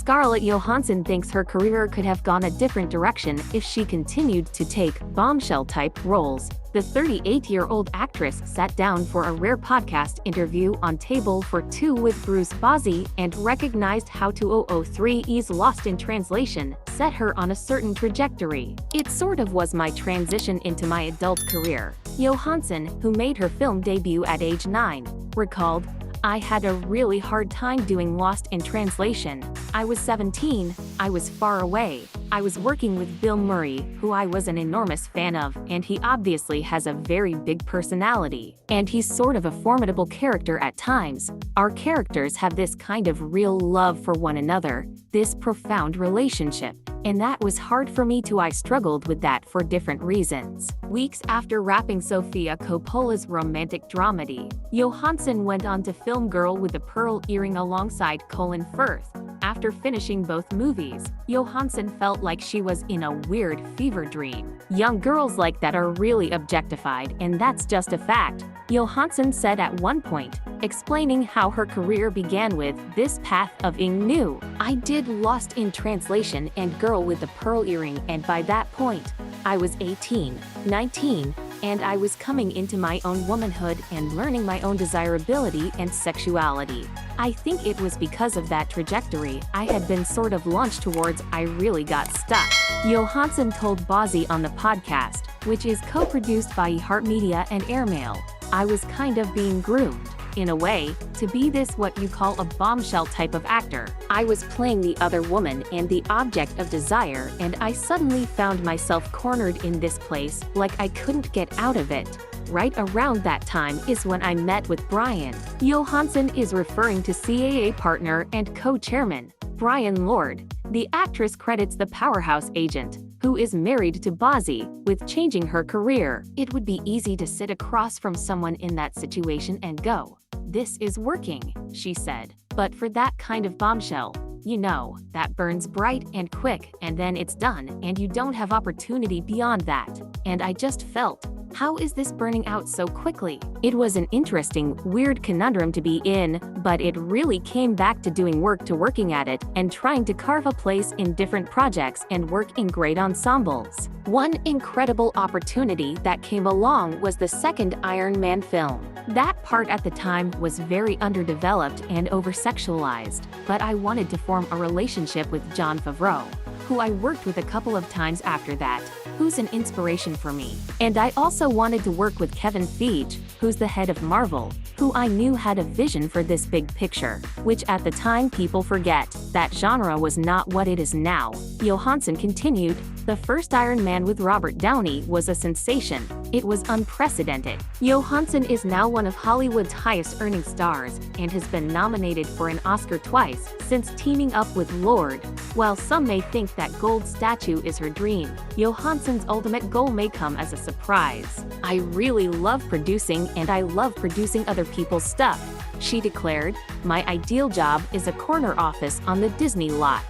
Scarlett Johansson thinks her career could have gone a different direction if she continued to take bombshell-type roles. The 38-year-old actress sat down for a rare podcast interview on Table for Two with Bruce Bozzi and recognized how 2003's Lost in Translation set her on a certain trajectory. It sort of was my transition into my adult career. Johansson, who made her film debut at age 9, recalled, "I had a really hard time doing Lost in Translation. I was 17, I was far away. I was working with Bill Murray, who I was an enormous fan of, and he obviously has a very big personality. And he's sort of a formidable character at times. Our characters have this kind of real love for one another, this profound relationship. And that was hard for me too. I struggled with that for different reasons." Weeks after wrapping Sofia Coppola's romantic dramedy, Johansson went on to film Girl with the Pearl Earring alongside Colin Firth. After finishing both movies, Johansson felt like she was in a weird fever dream. "Young girls like that are really objectified, and that's just a fact," Johansson said at one point, explaining how her career began with "This path of ing new. I did Lost in Translation and Girl with the Pearl Earring, and by that point, I was 18, 19, and I was coming into my own womanhood and learning my own desirability and sexuality. I think it was because of that trajectory I had been sort of launched towards. I really got stuck," Johansson told Bozzi on the podcast, which is co-produced by iHeartMedia and Airmail. "I was kind of being groomed, in a way, to be this what you call a bombshell type of actor. I was playing the other woman and the object of desire, and I suddenly found myself cornered in this place, like I couldn't get out of it. Right around that time is when I met with Brian." Johansson is referring to CAA partner and co-chairman, Brian Lord. The actress credits the powerhouse agent, who is married to Bozzi, with changing her career. "It would be easy to sit across from someone in that situation and go, 'This is working,'" she said. "But for that kind of bombshell, you know, that burns bright and quick, and then it's done, and you don't have opportunity beyond that. And I just felt, how is this burning out so quickly?" It was an interesting, weird conundrum to be in, but it really came back to doing work to working at it and trying to carve a place in different projects and work in great ensembles. One incredible opportunity that came along was the second Iron Man film. That part at the time was very underdeveloped and over-sexualized, but I wanted to form a relationship with Jon Favreau, who I worked with a couple of times after that, who's an inspiration for me. And I also wanted to work with Kevin Feige, who's the head of Marvel, who I knew had a vision for this big picture, which at the time people forget, that genre was not what it is now. Johansson continued, "The first Iron Man with Robert Downey was a sensation. It was unprecedented." Johansson is now one of Hollywood's highest-earning stars and has been nominated for an Oscar twice since teaming up with Lord. While some may think that gold statue is her dream, Johansson's ultimate goal may come as a surprise. "I really love producing, and I love producing other people's stuff," she declared. "My ideal job is a corner office on the Disney lot.